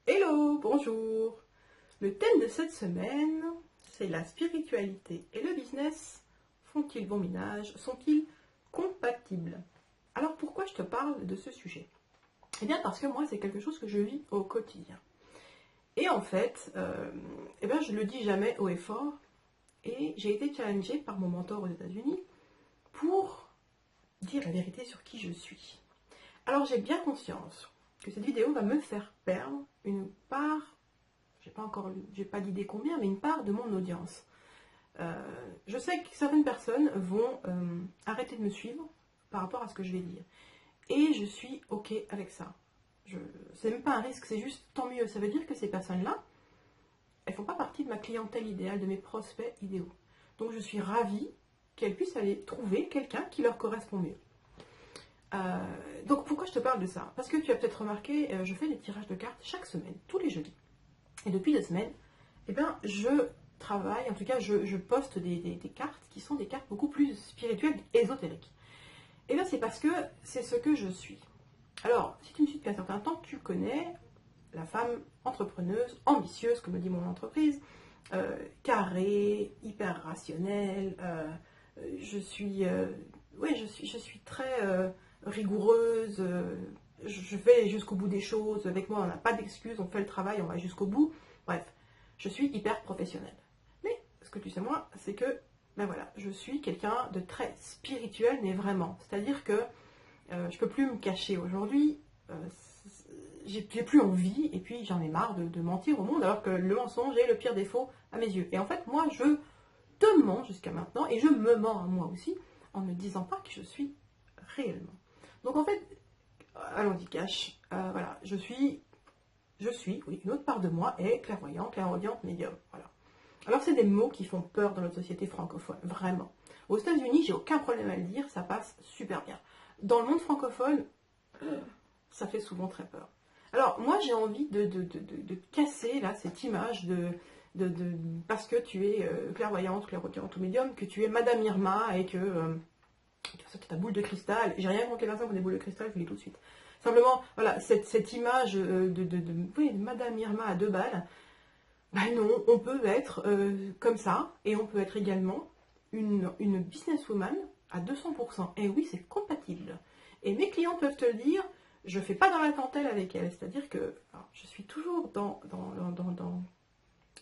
Hello, bonjour. Le thème de cette semaine, c'est la spiritualité et le business. Font-ils bon ménage? Sont-ils compatibles? Alors pourquoi je te parle de ce sujet? Eh bien parce que moi c'est quelque chose que je vis au quotidien. Et en fait, je le dis jamais haut et fort. Et j'ai été challengée par mon mentor aux États-Unis pour dire la vérité sur qui je suis. Alors j'ai bien conscience que cette vidéo va me faire perdre une part, j'ai pas d'idée combien, mais une part de mon audience. Je sais que certaines personnes vont arrêter de me suivre par rapport à ce que je vais dire. Et je suis ok avec ça. C'est même pas un risque, c'est juste tant mieux. Ça veut dire que ces personnes-là, elles font pas partie de ma clientèle idéale, de mes prospects idéaux. Donc je suis ravie qu'elles puissent aller trouver quelqu'un qui leur correspond mieux. Donc pourquoi je te parle de ça? Parce que tu as peut-être remarqué, je fais des tirages de cartes chaque semaine, tous les jeudis. Et depuis 2 semaines, je travaille, en tout cas je poste des cartes qui sont des cartes beaucoup plus spirituelles, ésotériques. Et là c'est parce que c'est ce que je suis. Alors, si tu me suis depuis un certain temps, tu connais la femme entrepreneuse, ambitieuse, comme me dit mon entreprise, carrée, hyper rationnelle, je suis très rigoureuse, je vais jusqu'au bout des choses, avec moi on n'a pas d'excuses, on fait le travail, on va jusqu'au bout, bref, je suis hyper professionnelle. Mais ce que tu sais moi, c'est que, je suis quelqu'un de très spirituel, mais vraiment, c'est-à-dire que je peux plus me cacher aujourd'hui, j'ai plus envie, et puis j'en ai marre de mentir au monde, alors que le mensonge est le pire défaut à mes yeux. Et en fait, moi, je te mens jusqu'à maintenant, et je me mens à moi aussi, en ne disant pas qui je suis réellement. Donc en fait, allons-y cash, je suis, oui, une autre part de moi est clairvoyante, clairaudiente, médium, voilà. Alors c'est des mots qui font peur dans notre société francophone, vraiment. Aux États-Unis, j'ai aucun problème à le dire, ça passe super bien. Dans le monde francophone, ça fait souvent très peur. Alors moi j'ai envie de casser là cette image parce que tu es clairvoyante, clairaudiente ou médium, que tu es Madame Irma et que tu as ta boule de cristal. J'ai rien contre les personnes qui ont des boules de cristal, je vous le dis tout de suite. Simplement, voilà, cette image de Madame Irma à 2 balles, non, on peut être comme ça, et on peut être également une businesswoman à 200%. Et oui, c'est compatible. Et mes clients peuvent te le dire, je ne fais pas dans la dentelle avec elles. C'est-à-dire que je suis toujours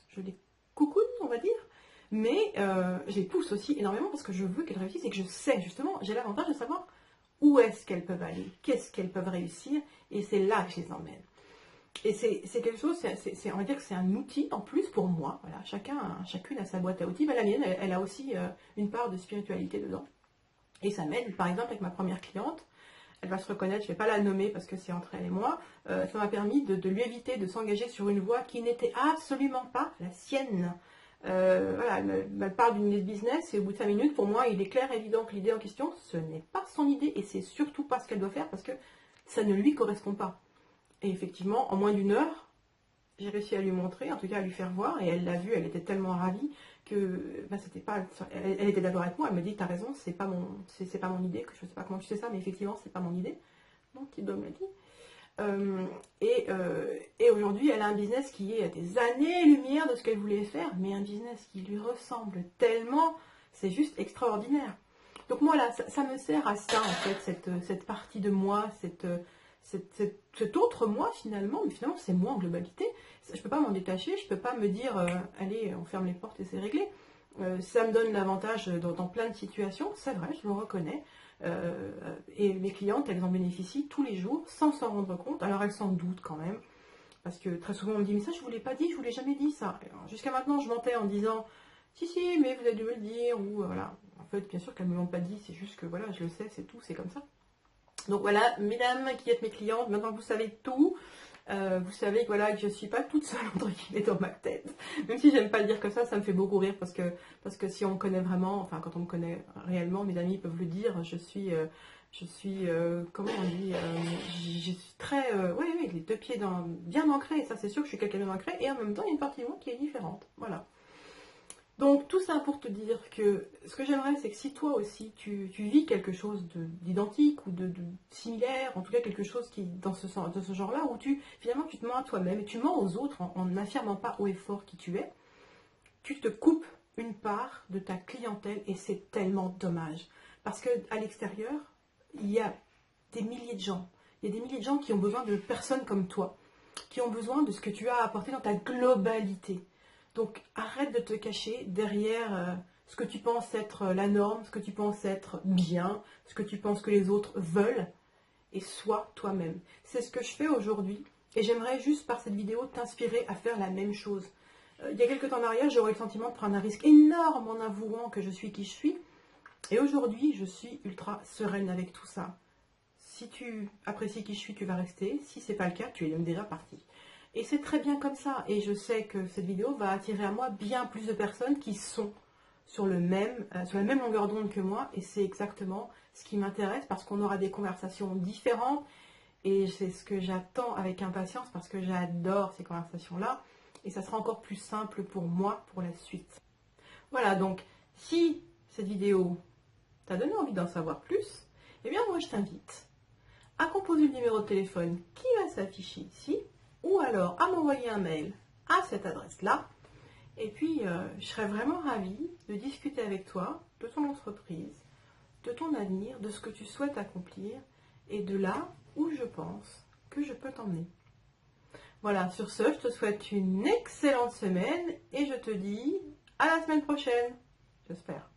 je les coucoune, on va dire, mais je les pousse aussi énormément parce que je veux qu'elles réussissent et que je sais justement, j'ai l'avantage de savoir où est-ce qu'elles peuvent aller, qu'est-ce qu'elles peuvent réussir, et c'est là que je les emmène. Et c'est quelque chose, on va dire que c'est un outil en plus pour moi. Voilà, chacune a sa boîte à outils. La mienne, elle a aussi une part de spiritualité dedans. Et ça m'aide, par exemple, avec ma première cliente, elle va se reconnaître, je ne vais pas la nommer parce que c'est entre elle et moi, ça m'a permis de lui éviter de s'engager sur une voie qui n'était absolument pas la sienne. Elle parle d'une idée de business et au bout de 5 minutes, pour moi, il est clair et évident que l'idée en question, ce n'est pas son idée et c'est surtout pas ce qu'elle doit faire parce que ça ne lui correspond pas. Et effectivement, en moins d'1 heure, j'ai réussi à lui montrer, en tout cas à lui faire voir, et elle l'a vu, elle était tellement ravie que c'était pas, elle était d'accord avec moi, elle me dit t'as raison, c'est pas mon idée, que je sais pas comment tu sais ça, mais effectivement c'est pas mon idée. Donc Thibaut me l'a dit. Et aujourd'hui elle a un business qui est à des années-lumière de ce qu'elle voulait faire, mais un business qui lui ressemble tellement, c'est juste extraordinaire. Donc moi là, ça me sert à ça en fait, cette partie de moi, cet autre moi finalement, mais finalement c'est moi en globalité. Je ne peux pas m'en détacher, je ne peux pas me dire allez on ferme les portes et c'est réglé. Ça me donne l'avantage dans plein de situations, c'est vrai, je le reconnais. Et mes clientes, elles en bénéficient tous les jours sans s'en rendre compte. Alors elles s'en doutent quand même, parce que très souvent on me dit mais ça je vous l'ai pas dit, je vous l'ai jamais dit ça. Jusqu'à maintenant je mentais en disant si mais vous avez dû me le dire, ou voilà. En fait bien sûr qu'elles ne me l'ont pas dit, c'est juste que voilà je le sais, c'est tout, c'est comme ça. Donc voilà, mesdames qui êtes mes clientes, maintenant vous savez tout. Vous savez que voilà, que je ne suis pas toute seule entre guillemets dans ma tête. Même si j'aime pas le dire comme ça me fait beaucoup rire parce que si on me connaît vraiment, enfin quand on me connaît réellement, mes amis peuvent le dire, je suis comment on dit, je suis très, oui, les 2 pieds bien ancrés, ça c'est sûr que je suis quelqu'un d'ancré, et en même temps il y a une partie de moi qui est différente, voilà. Donc tout ça pour te dire que ce que j'aimerais, c'est que si toi aussi tu vis quelque chose d'identique ou de similaire, en tout cas quelque chose qui dans de ce genre-là, où finalement tu te mens à toi-même et tu mens aux autres en n'affirmant pas haut et fort qui tu es, tu te coupes une part de ta clientèle et c'est tellement dommage. Parce qu'à l'extérieur, il y a des milliers de gens. Il y a des milliers de gens qui ont besoin de personnes comme toi, qui ont besoin de ce que tu as à apporter dans ta globalité. Donc arrête de te cacher derrière ce que tu penses être la norme, ce que tu penses être bien, ce que tu penses que les autres veulent, et sois toi-même. C'est ce que je fais aujourd'hui, et j'aimerais juste par cette vidéo t'inspirer à faire la même chose. Il y a quelques temps en arrière, j'aurais eu le sentiment de prendre un risque énorme en avouant que je suis qui je suis, et aujourd'hui je suis ultra sereine avec tout ça. Si tu apprécies qui je suis, tu vas rester. Si c'est pas le cas, tu es même déjà parti. Et c'est très bien comme ça. Et je sais que cette vidéo va attirer à moi bien plus de personnes qui sont sur la même longueur d'onde que moi. Et c'est exactement ce qui m'intéresse parce qu'on aura des conversations différentes. Et c'est ce que j'attends avec impatience parce que j'adore ces conversations-là. Et ça sera encore plus simple pour moi pour la suite. Voilà, donc si cette vidéo t'a donné envie d'en savoir plus, eh bien moi je t'invite à composer le numéro de téléphone qui va s'afficher ici, ou alors à m'envoyer un mail à cette adresse-là. Et puis, je serais vraiment ravie de discuter avec toi de ton entreprise, de ton avenir, de ce que tu souhaites accomplir et de là où je pense que je peux t'emmener. Voilà, sur ce, je te souhaite une excellente semaine et je te dis à la semaine prochaine, j'espère.